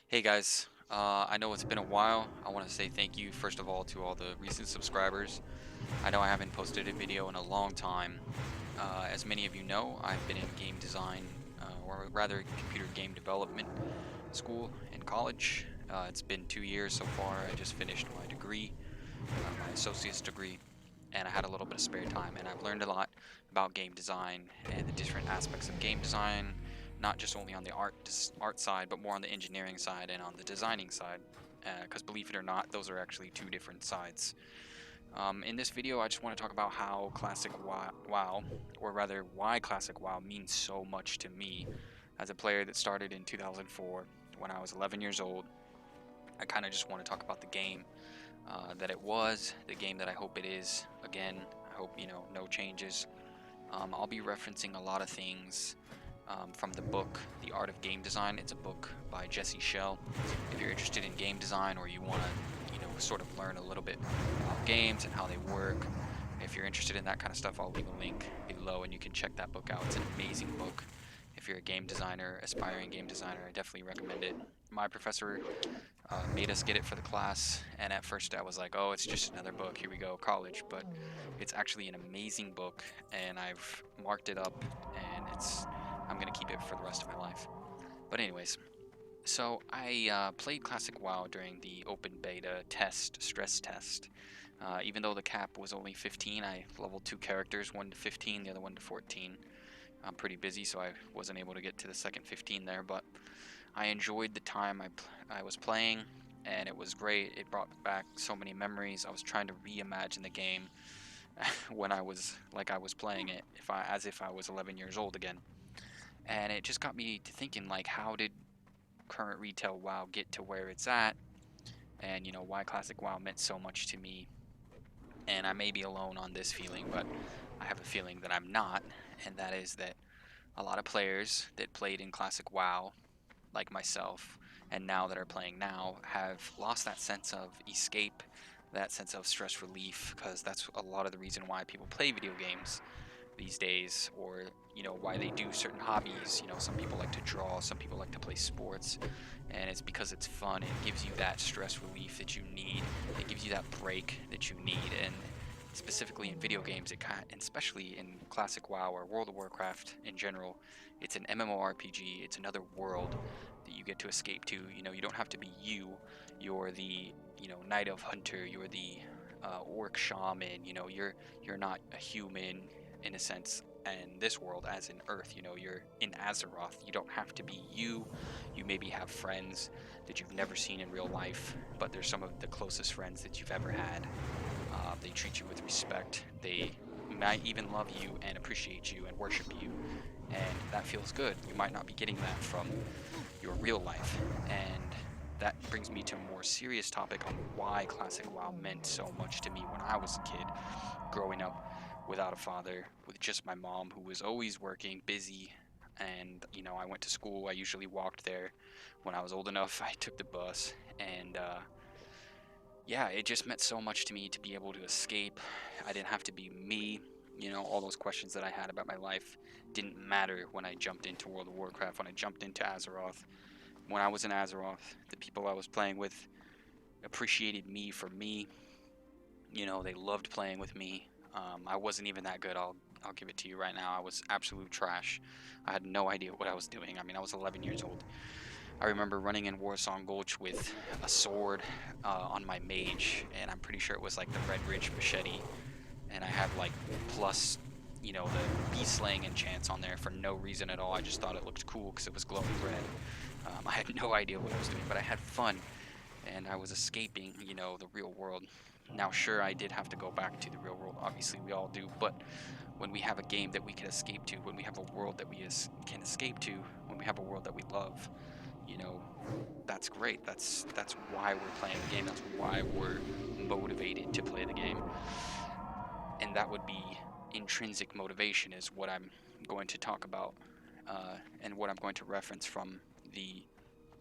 Hey guys, I know it's been a while. I want to say thank you first of all to all the recent subscribers. I know I haven't posted a video in a long time. As many of you know, I've been in game design, or rather computer game development school in college. It's been 2 years so far. I just finished my degree, my associate's degree, and I had a little bit of spare time, and I've learned a lot about game design and the different aspects of game design, not just only on the art side, but more on the engineering side and on the designing side. Because believe it or not, those are actually two different sides. In this video, I just want to talk about how Classic WoW, or rather why Classic WoW means so much to me as a player that started in 2004 when I was 11 years old. I kind of just want to talk about the game that it was, the game that I hope it is. Again, I hope, no changes. I'll be referencing a lot of things from the book, The Art of Game Design. It's a book by Jesse Shell. If you're interested in game design or you want to, sort of learn a little bit about games and how they work, if you're interested in that kind of stuff, I'll leave a link below and you can check that book out. It's an amazing book. If you're a game designer, aspiring game designer, I definitely recommend it. My professor made us get it for the class, and at first I was like, oh, it's just another book, here we go, college. But it's actually an amazing book, and I've marked it up, and I'm gonna keep it for the rest of my life. But anyways, so I played Classic WoW during the open beta stress test. Even though the cap was only 15, I leveled 2 characters, one to 15, the other one to 14. I'm pretty busy, so I wasn't able to get to the second 15 there, but I enjoyed the time I was playing, and it was great. It brought back so many memories. I was trying to reimagine the game when I was playing it, as if I was 11 years old again. And it just got me to thinking, like, how did current retail WoW get to where it's at, and why Classic WoW meant so much to me. And I may be alone on this feeling, but I have a feeling that I'm not, and that is that a lot of players that played in Classic WoW, like myself, and now that are playing now, have lost that sense of escape, that sense of stress relief, because that's a lot of the reason why people play video games these days, or why they do certain hobbies. Some people like to draw, some people like to play sports, and it's because it's fun. It gives you that stress relief that you need. It gives you that break that you need. And specifically in video games, and especially in Classic WoW or World of Warcraft in general, it's an MMORPG. It's another world that you get to escape to. You don't have to be you. You're the Knight of Hunter. You're the orc shaman. You're not a human in a sense in this world as in Earth. You're in Azeroth. You don't have to be you. You maybe have friends that you've never seen in real life, but they're some of the closest friends that you've ever had. They treat you with respect. They might even love you and appreciate you and worship you, and that feels good. You might not be getting that from your real life. And that brings me to a more serious topic on why Classic WoW meant so much to me when I was a kid, growing up without a father, with just my mom who was always working, busy. And I went to school. I usually walked there. When I was old enough, I took the bus. And yeah, it just meant so much to me to be able to escape. I didn't have to be me. All those questions that I had about my life didn't matter when I jumped into World of Warcraft, when I jumped into Azeroth. When I was in Azeroth, the people I was playing with appreciated me for me. They loved playing with me. I wasn't even that good. I'll give it to you right now. I was absolute trash. I had no idea what I was doing. I mean, I was 11 years old. I remember running in Warsong Gulch with a sword on my mage, and I'm pretty sure it was like the Red Ridge machete, and I had like plus, the beast slaying enchants on there for no reason at all. I just thought it looked cool because it was glowing red. I had no idea what I was doing, but I had fun, and I was escaping, the real world. Now, sure, I did have to go back to the real world. Obviously, we all do, but when we have a game that we can escape to, when we have a world that we can escape to, when we have a world that we love, you know, that's great. That's why we're playing the game. That's why we're motivated to play the game. And that would be intrinsic motivation, is what I'm going to talk about, and what I'm going to reference from the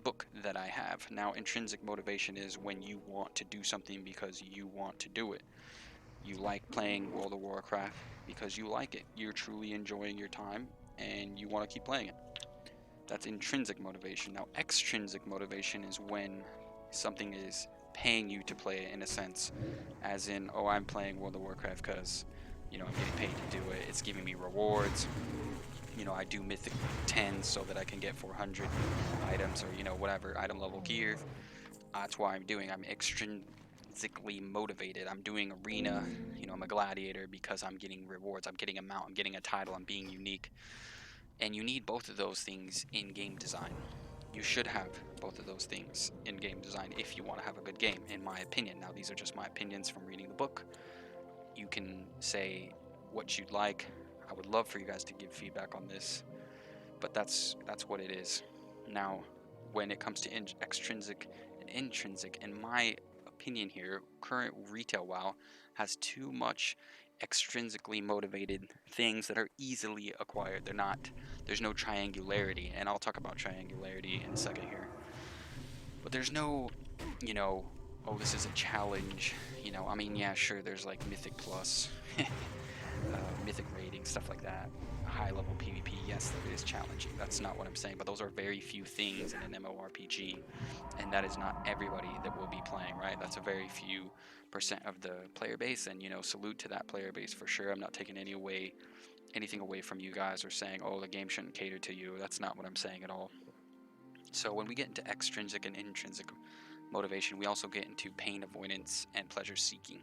book that I have. Now, intrinsic motivation is when you want to do something because you want to do it. You like playing World of Warcraft because you like it. You're truly enjoying your time and you want to keep playing it. That's intrinsic motivation. Now, extrinsic motivation is when something is paying you to play it, in a sense, as in, oh, I'm playing World of Warcraft because, I'm getting paid to do it. It's giving me rewards. I do Mythic 10 so that I can get 400 items or, whatever item level gear. That's why I'm extrinsically motivated. I'm doing arena, I'm a gladiator because I'm getting rewards. I'm getting a mount. I'm getting a title. I'm being unique. And you need both of those things in game design. You should have both of those things in game design if you want to have a good game, in my opinion. Now, these are just my opinions from reading the book. You can say what you'd like. I would love for you guys to give feedback on this, but that's what it is. Now, when it comes to extrinsic and intrinsic, in my opinion here, current retail WoW has too much extrinsically motivated things that are easily acquired. There's no triangularity, and I'll talk about triangularity in a second here. But there's no, oh, this is a challenge. Yeah, sure, there's like Mythic Plus, Mythic rating, stuff like that. High level PvP, yes, that is challenging. That's not what I'm saying, but those are very few things in an MMORPG, and that is not everybody that will be playing, right? That's a very few percent of the player base, and salute to that player base for sure. I'm not taking anything away from you guys or saying, oh, the game shouldn't cater to you. That's not what I'm saying at all. So when we get into extrinsic and intrinsic motivation, we also get into pain avoidance and pleasure seeking,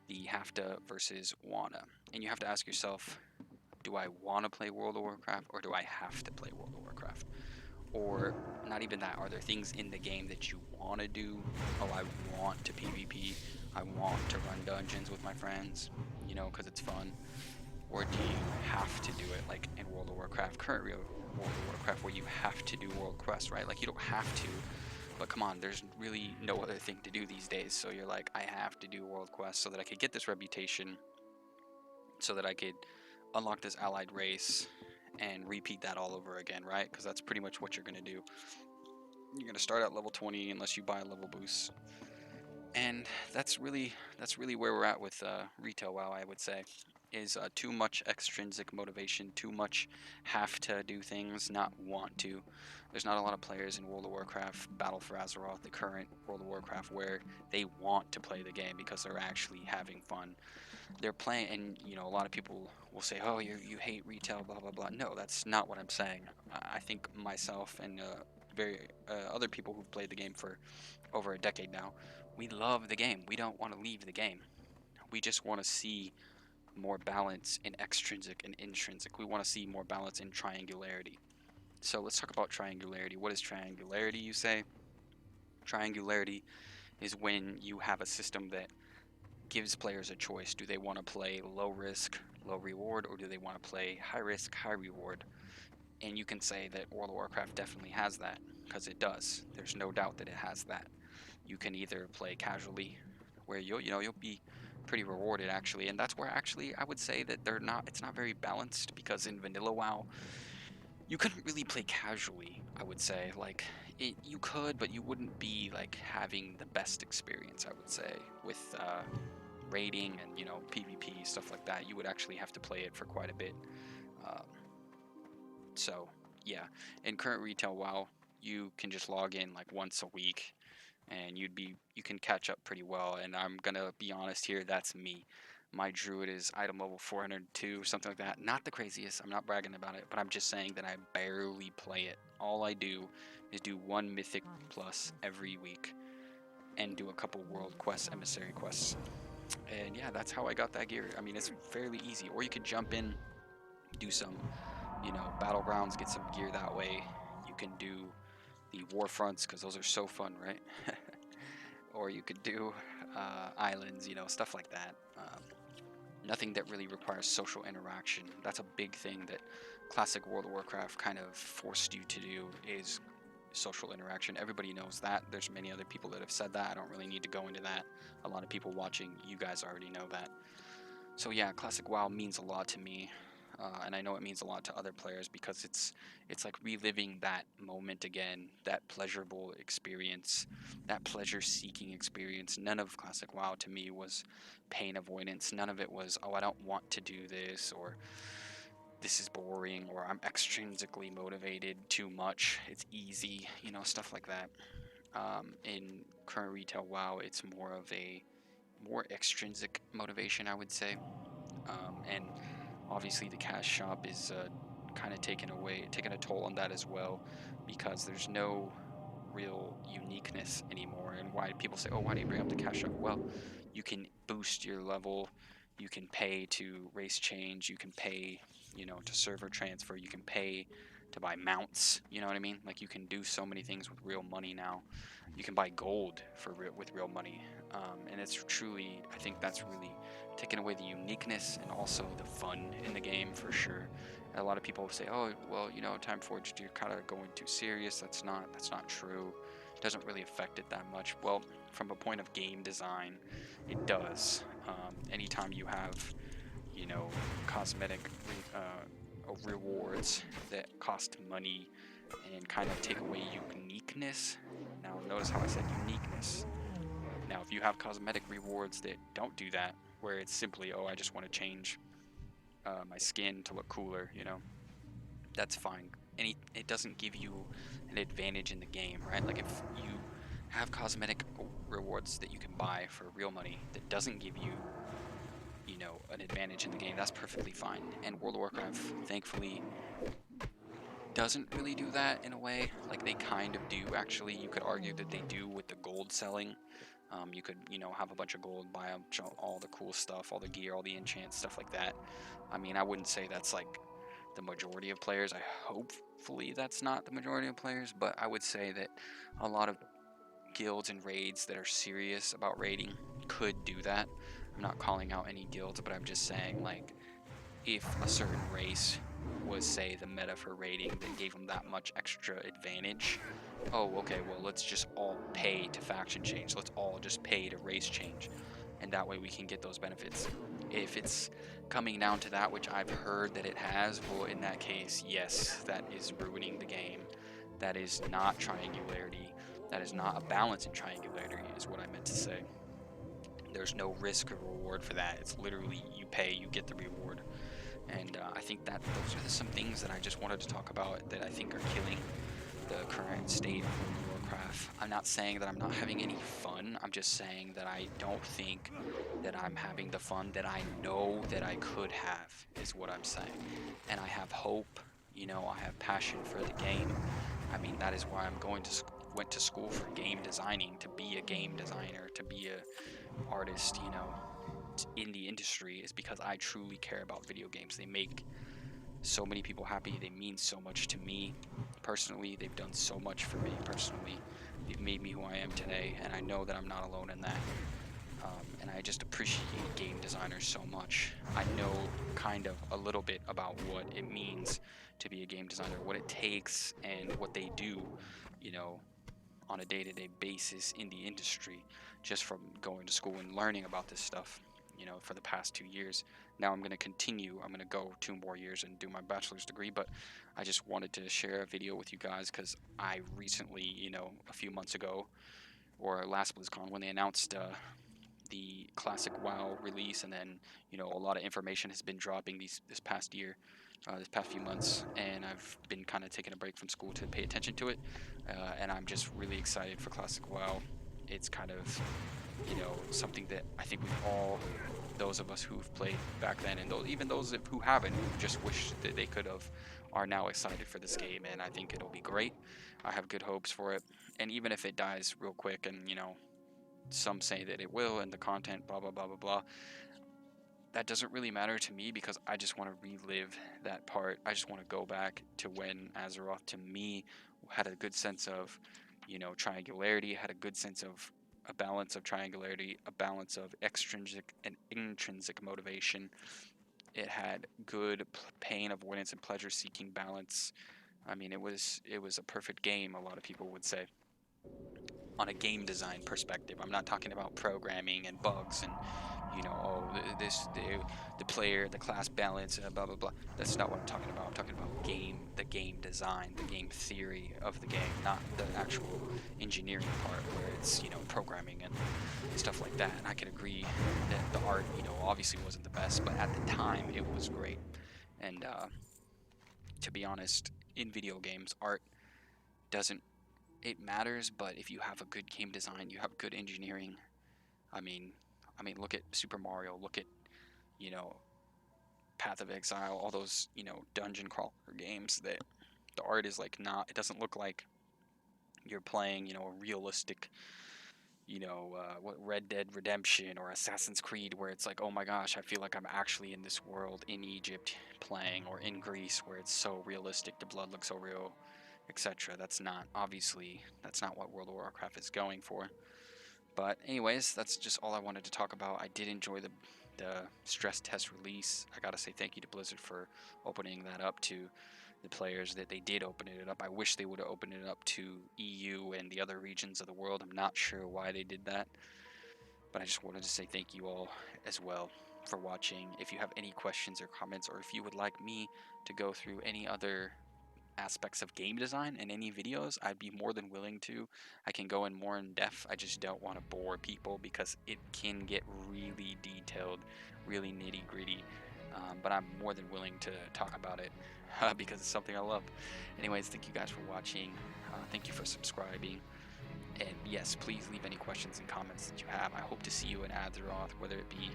the have to versus wanna. And you have to ask yourself, do I want to play World of Warcraft or do I have to play World of Warcraft? Or not even that, are there things in the game that you want to do? Oh, I want to PvP. I want to run dungeons with my friends, because it's fun. Or do you have to do it, like in World of Warcraft, current World of Warcraft, where you have to do world quests, right? Like, you don't have to, but come on, there's really no other thing to do these days. So you're like, I have to do world quests so that I could get this reputation, so that I could unlock this allied race and repeat that all over again, right? Because that's pretty much what you're going to do. You're going to start at level 20 unless you buy a level boost. And that's really where we're at with retail WoW, I would say, is too much extrinsic motivation, too much have to do things, not want to. There's not a lot of players in World of Warcraft, Battle for Azeroth, the current World of Warcraft, where they want to play the game because they're actually having fun. They're playing, and a lot of people will say, oh, you hate retail, blah blah blah. No, that's not what I'm saying. I think myself and other people who've played the game for over a decade now, we love the game. We don't want to leave the game. We just want to see more balance in extrinsic and intrinsic. We want to see more balance in triangularity. So let's talk about triangularity. What is triangularity, you say? Triangularity is when you have a system that gives players a choice. Do they want to play low risk, low reward, or do they want to play high risk, high reward? And you can say that World of Warcraft definitely has that, because it does. There's no doubt that it has that. You can either play casually, where you'll be pretty rewarded actually, and that's where actually I would say that it's not very balanced, because in vanilla WoW you couldn't really play casually. I would say, like, you could, but you wouldn't be like having the best experience, I would say, with raiding and PvP stuff like that. You would actually have to play it for quite a bit. Um, so yeah, in current retail WoW, you can just log in like once a week, and you can catch up pretty well. And I'm gonna be honest here, that's me. My druid is item level 402, something like that. Not the craziest, I'm not bragging about it, but I'm just saying that I barely play it. All I do is do one mythic plus every week and do a couple world quests, emissary quests. And yeah, that's how I got that gear. I mean, it's fairly easy. Or you could jump in, do some, battlegrounds, get some gear that way. You can do the war fronts, because those are so fun, right? Or you could do islands, stuff like that. Nothing that really requires social interaction. That's a big thing that classic World of Warcraft kind of forced you to do, is social interaction. Everybody knows that. There's many other people that have said that. I don't really need to go into that. A lot of people watching, you guys already know that. So yeah, classic WoW means a lot to me. And I know it means a lot to other players, because it's like reliving that moment again, that pleasurable experience, that pleasure-seeking experience. None of classic WoW to me was pain avoidance. None of it was, oh, I don't want to do this, or this is boring, or I'm extrinsically motivated too much, it's easy, you know, stuff like that. In current retail WoW, it's more of a more extrinsic motivation, I would say. And obviously the cash shop is kind of taking a toll on that as well, because there's no real uniqueness anymore. And why people say, oh, why do you bring up the cash shop? Well, you can boost your level, you can pay to race change, you can pay, you know, to server transfer, you can pay to buy mounts, you know what I mean? Like, you can do so many things with real money now. You can buy gold with real money, and it's truly, I think that's really taking away the uniqueness and also the fun in the game for sure. And a lot of people say, oh, well, you know, Time Forged, you're kind of going too serious. That's not true. It doesn't really affect it that much. Well, from a point of game design, it does. Anytime you have, you know, cosmetic rewards that cost money and kind of take away uniqueness. Now, notice how I said uniqueness. Now, if you have cosmetic rewards that don't do that, where it's simply, oh, I just want to change my skin to look cooler, you know, that's fine. It doesn't give you an advantage in the game, right? Like, if you have cosmetic rewards that you can buy for real money that doesn't give you, you know, an advantage in the game, that's perfectly fine. And World of Warcraft, thankfully, doesn't really do that in a way. Like, they kind of do, actually. You could argue that they do with the gold selling. You could, you know, have a bunch of gold, buy all the cool stuff, all the gear, all the enchants, stuff like that. I mean, I wouldn't say that's like the majority of players. Hopefully that's not the majority of players, but I would say that a lot of guilds and raids that are serious about raiding could do that. I'm not calling out any guilds, but I'm just saying, like, if a certain race was, say, the meta for raiding that gave them that much extra advantage, oh, okay, well, let's just all pay to faction change. Let's all just pay to race change. And that way we can get those benefits. If it's coming down to that, which I've heard that it has, well, in that case, yes, that is ruining the game. That is not triangularity. That is not a balance in triangularity, is what I meant to say. There's no risk or reward for that. It's literally, you pay, you get the reward. And I think that those are some things that I just wanted to talk about that I think are killing the current state of World of Warcraft. I'm not saying that I'm not having any fun. I'm just saying that I don't think that I'm having the fun that I know that I could have, is what I'm saying. And I have hope, you know, I have passion for the game. I mean, that is why I'm went to school for game designing, to be a game designer, to be a artist, you know, in the industry, is because I truly care about video games. They make so many people happy. They mean so much to me personally. They've done so much for me personally. They've made me who I am today, and I know that I'm not alone in that. And I just appreciate game designers so much. I know kind of a little bit about what it means to be a game designer, what it takes, and what they do, you know, on a day-to-day basis in the industry, just from going to school and learning about this stuff, you know, for the past 2 years. Now I'm going to continue. I'm going to go 2 more years and do my bachelor's degree, but I just wanted to share a video with you guys because I recently, you know, a few months ago, or last BlizzCon, when they announced the Classic WoW release, and then, you know, a lot of information has been dropping this past year, this past few months, and I've been kind of taking a break from school to pay attention to it, and I'm just really excited for Classic WoW. It's kind of, you know, something that I think we've all, those of us who've played back then, and even those who haven't, who just wish that they could have, are now excited for this game, and I think it'll be great. I have good hopes for it, and even if it dies real quick, and, you know, some say that it will, and the content, blah, blah, blah, blah, blah, that doesn't really matter to me, because I just want to relive that part. I just want to go back to when Azeroth, to me, had a good sense of, you know, triangularity, had a good sense of a balance of triangularity, a balance of extrinsic and intrinsic motivation. It had good pain avoidance and pleasure seeking balance. I mean, it was a perfect game, a lot of people would say, on a game design perspective. I'm not talking about programming and bugs and, you know, oh, the player, the class balance, blah blah blah. That's not what I'm talking about. I'm talking about the game design, the game theory of the game, not the actual engineering part where it's, you know, programming and stuff like that. And I can agree that the art, you know, obviously wasn't the best, but at the time it was great. And to be honest, in video games, art doesn't, it matters, but if you have a good game design, you have good engineering. I mean, look at Super Mario, look at, you know, Path of Exile, all those, dungeon crawler games that the art is like not, it doesn't look like you're playing, a realistic, what Red Dead Redemption or Assassin's Creed, where it's like, oh my gosh, I feel like I'm actually in this world in Egypt playing, or in Greece, where it's so realistic, the blood looks so real, etc. That's not what World of Warcraft is going for. But anyways, that's just all I wanted to talk about. I did enjoy the stress test release. I gotta say thank you to Blizzard for opening that up to the players that they did open it up. I wish they would have opened it up to EU and the other regions of the world. I'm not sure why they did that, but I just wanted to say thank you all as well for watching. If you have any questions or comments, or if you would like me to go through any other aspects of game design in any videos, I'd be more than willing to. I can go in more in depth. I just don't want to bore people because it can get really detailed, really nitty gritty. But I'm more than willing to talk about it because it's something I love. Anyways, thank you guys for watching. Thank you for subscribing. And yes, please leave any questions and comments that you have. I hope to see you in Azeroth, whether it be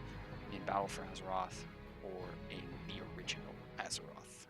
in Battle for Azeroth or in the original Azeroth.